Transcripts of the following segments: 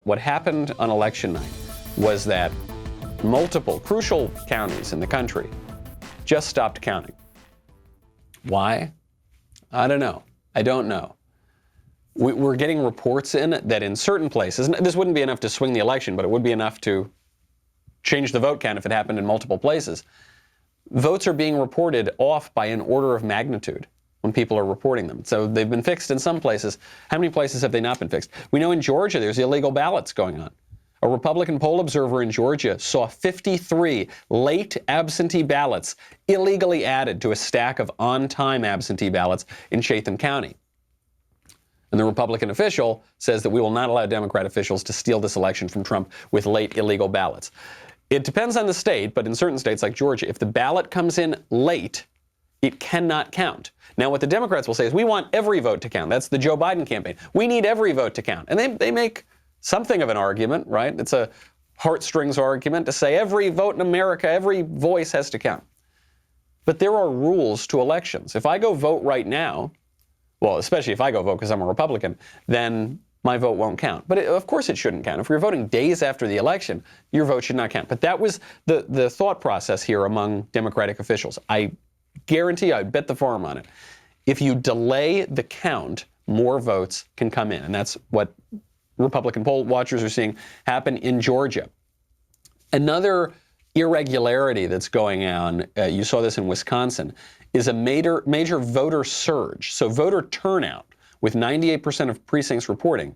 what happened on election night was that multiple crucial counties in the country just stopped counting. Why? I don't know. I don't know. We're getting reports in that in certain places, and this wouldn't be enough to swing the election, but it would be enough to change the vote count if it happened in multiple places. Votes are being reported off by an order of magnitude when people are reporting them. So they've been fixed in some places. How many places have they not been fixed? We know in Georgia there's illegal ballots going on. A Republican poll observer in Georgia saw 53 late absentee ballots illegally added to a stack of on-time absentee ballots in Chatham County. And the Republican official says that we will not allow Democrat officials to steal this election from Trump with late illegal ballots. It depends on the state, but in certain states like Georgia, if the ballot comes in late, it cannot count. Now, what the Democrats will say is, we want every vote to count. That's the Joe Biden campaign. We need every vote to count. And they make something of an argument, right? It's a heartstrings argument to say every vote in America, every voice has to count. But there are rules to elections. If I go vote right now, well, especially if I go vote because I'm a Republican, then my vote won't count. But of course it shouldn't count. If you're voting days after the election, your vote should not count. But that was the thought process here among Democratic officials. I guarantee, I bet the farm on it. If you delay the count, more votes can come in. And that's what Republican poll watchers are seeing happen in Georgia. Another irregularity that's going on, you saw this in Wisconsin, is a major voter surge. So voter turnout, with 98% of precincts reporting,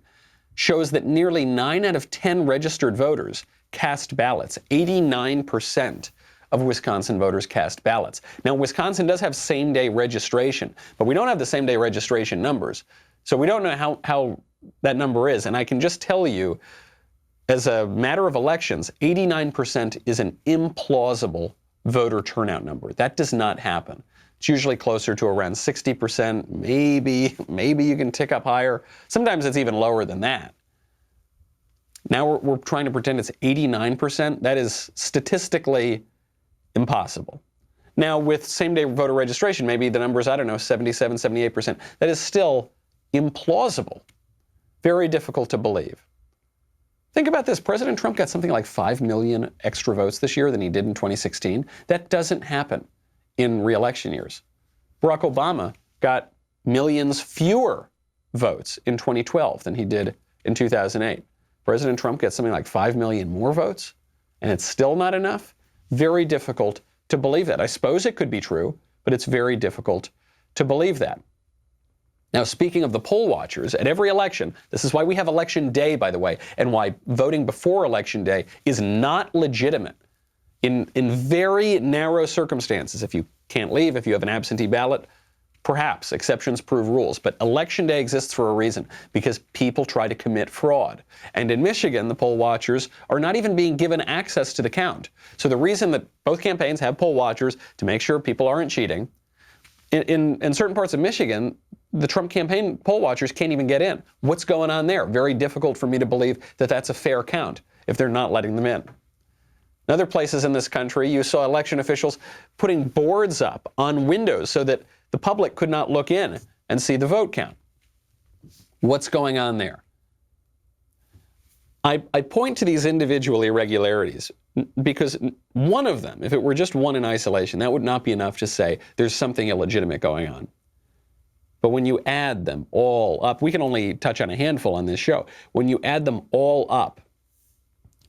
shows that nearly 9 out of 10 registered voters cast ballots. 89% of Wisconsin voters cast ballots. Now, Wisconsin does have same-day registration, but we don't have the same-day registration numbers. So we don't know how that number is. And I can just tell you, as a matter of elections, 89% is an implausible voter turnout number. That does not happen. It's usually closer to around 60%. Maybe you can tick up higher. Sometimes it's even lower than that. Now we're trying to pretend it's 89%. That is statistically impossible. Now with same-day voter registration, maybe the number is, I don't know, 77, 78%. That is still implausible. Very difficult to believe. Think about this. President Trump got something like 5 million extra votes this year than he did in 2016. That doesn't happen in re-election years. Barack Obama got millions fewer votes in 2012 than he did in 2008. President Trump gets something like 5 million more votes, and it's still not enough? Very difficult to believe that. I suppose it could be true, but it's very difficult to believe that. Now, speaking of the poll watchers, at every election, this is why we have Election Day, by the way, and why voting before Election Day is not legitimate. In very narrow circumstances, if you can't leave, if you have an absentee ballot, perhaps exceptions prove rules. But Election Day exists for a reason, because people try to commit fraud. And in Michigan, the poll watchers are not even being given access to the count. So the reason that both campaigns have poll watchers to make sure people aren't cheating, in certain parts of Michigan, the Trump campaign poll watchers can't even get in. What's going on there? Very difficult for me to believe that that's a fair count if they're not letting them in. In other places in this country, you saw election officials putting boards up on windows so that the public could not look in and see the vote count. What's going on there? I point to these individual irregularities because one of them, if it were just one in isolation, that would not be enough to say there's something illegitimate going on. But when you add them all up, we can only touch on a handful on this show. When you add them all up,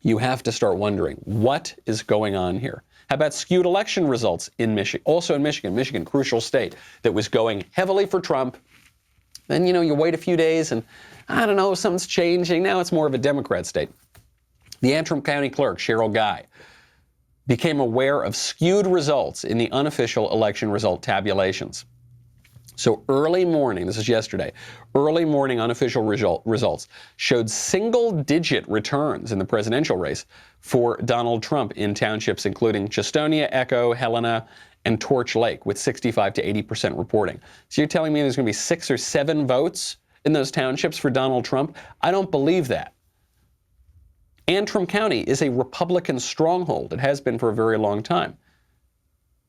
you have to start wondering, what is going on here? How about skewed election results in Michigan? Also in Michigan, crucial state that was going heavily for Trump. Then, you wait a few days and, I don't know, something's changing. Now it's more of a Democrat state. The Antrim County Clerk, Cheryl Guy, became aware of skewed results in the unofficial election result tabulations. So early morning, this is yesterday, early morning unofficial results showed single-digit returns in the presidential race for Donald Trump in townships including Chestonia, Echo, Helena, and Torch Lake, with 65 to 80% reporting. So you're telling me there's going to be 6 or 7 votes in those townships for Donald Trump? I don't believe that. Antrim County is a Republican stronghold. It has been for a very long time.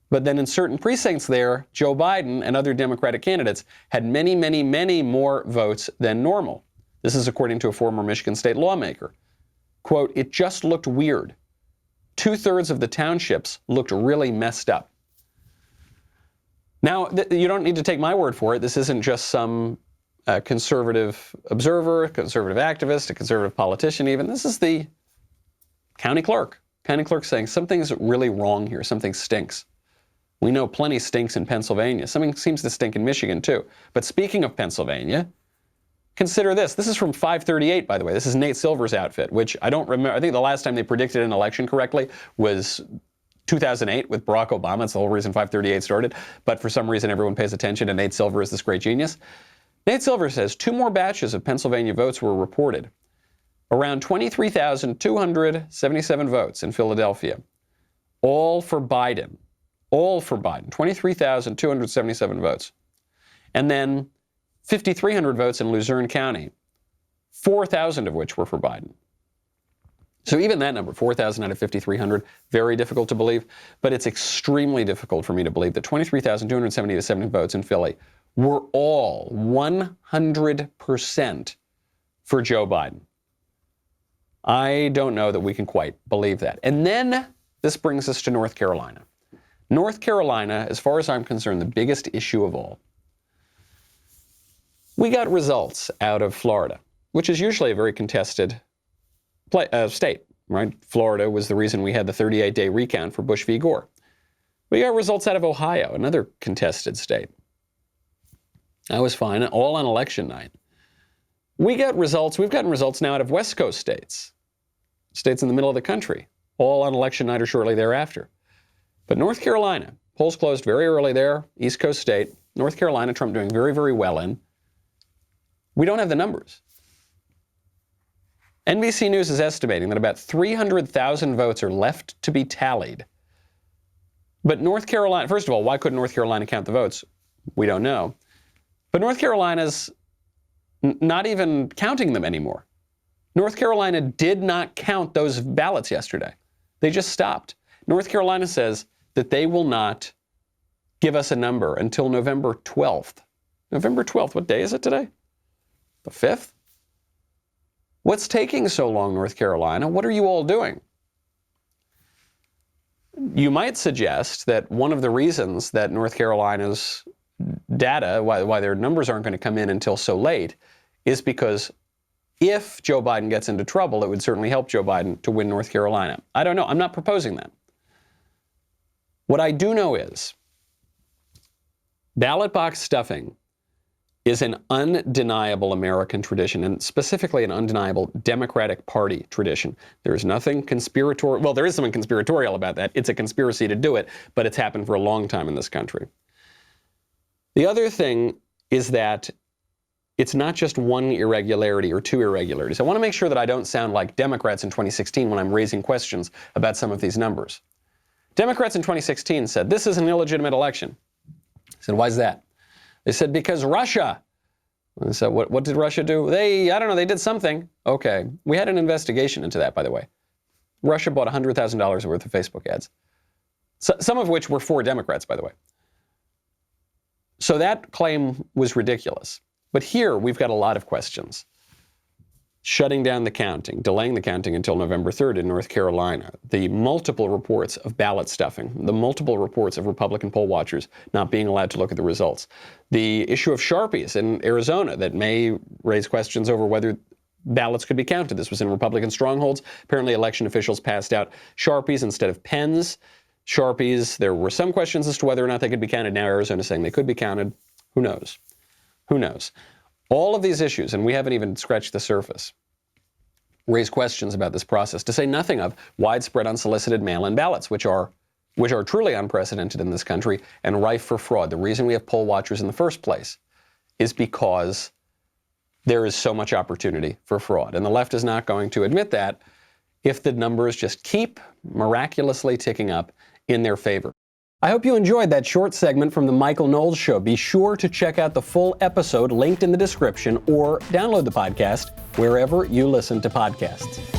But then in certain precincts there, Joe Biden and other Democratic candidates had many, many, many more votes than normal. This is according to a former Michigan state lawmaker. quote, "It just looked weird. 2/3 of the townships looked really messed up." Now, you don't need to take my word for it. This isn't just some conservative observer, a conservative activist, a conservative politician even. This is the county clerk. County clerk saying something's really wrong here. Something stinks. We know plenty stinks in Pennsylvania. Something seems to stink in Michigan too. But speaking of Pennsylvania, consider this. This is from 538, by the way. This is Nate Silver's outfit, which I don't remember. I think the last time they predicted an election correctly was 2008 with Barack Obama. That's the whole reason 538 started. But for some reason, everyone pays attention, and Nate Silver is this great genius. Nate Silver says 2 more batches of Pennsylvania votes were reported. Around 23,277 votes in Philadelphia. All for Biden. All for Biden. 23,277 votes. And then 5,300 votes in Luzerne County. 4,000 of which were for Biden. So even that number, 4,000 out of 5,300, very difficult to believe. But it's extremely difficult for me to believe that 23,277 votes in Philly were all 100% for Joe Biden. I don't know that we can quite believe that. And then this brings us to North Carolina. North Carolina, as far as I'm concerned, the biggest issue of all. We got results out of Florida, which is usually a very contested state, right? Florida was the reason we had the 38-day recount for Bush v. Gore. We got results out of Ohio, another contested state. That was fine, all on election night. We've gotten results now out of West Coast states, states in the middle of the country, all on election night or shortly thereafter. But North Carolina, polls closed very early there, East Coast state. North Carolina, Trump doing very, very well in. We don't have the numbers. NBC News is estimating that about 300,000 votes are left to be tallied. But North Carolina, first of all, why couldn't North Carolina count the votes? We don't know. But North Carolina's not even counting them anymore. North Carolina did not count those ballots yesterday. They just stopped. North Carolina says that they will not give us a number until November 12th. November 12th, what day is it today? The 5th? What's taking so long, North Carolina? What are you all doing? You might suggest that one of the reasons that North Carolina's data, why their numbers aren't going to come in until so late, is because if Joe Biden gets into trouble, it would certainly help Joe Biden to win North Carolina. I don't know. I'm not proposing that. What I do know is ballot box stuffing is an undeniable American tradition, and specifically an undeniable Democratic Party tradition. There is nothing conspiratorial. Well, there is something conspiratorial about that. It's a conspiracy to do it, but it's happened for a long time in this country. The other thing is that it's not just one irregularity or 2 irregularities. I want to make sure that I don't sound like Democrats in 2016 when I'm raising questions about some of these numbers. Democrats in 2016 said, this is an illegitimate election. I said, why is that? They said, because Russia. I said, what did Russia do? I don't know, they did something. Okay, we had an investigation into that, by the way. Russia bought $100,000 worth of Facebook ads, some of which were for Democrats, by the way. So that claim was ridiculous. But here, we've got a lot of questions. Shutting down the counting, delaying the counting until November 3rd in North Carolina, the multiple reports of ballot stuffing, the multiple reports of Republican poll watchers not being allowed to look at the results, the issue of Sharpies in Arizona that may raise questions over whether ballots could be counted. This was in Republican strongholds. Apparently, election officials passed out Sharpies instead of pens. Sharpies, there were some questions as to whether or not they could be counted. Now Arizona is saying they could be counted. Who knows? Who knows? All of these issues, and we haven't even scratched the surface, raise questions about this process, to say nothing of widespread unsolicited mail-in ballots, which are truly unprecedented in this country and rife for fraud. The reason we have poll watchers in the first place is because there is so much opportunity for fraud. And the left is not going to admit that if the numbers just keep miraculously ticking up in their favor. I hope you enjoyed that short segment from the Michael Knowles Show. Be sure to check out the full episode linked in the description or download the podcast wherever you listen to podcasts.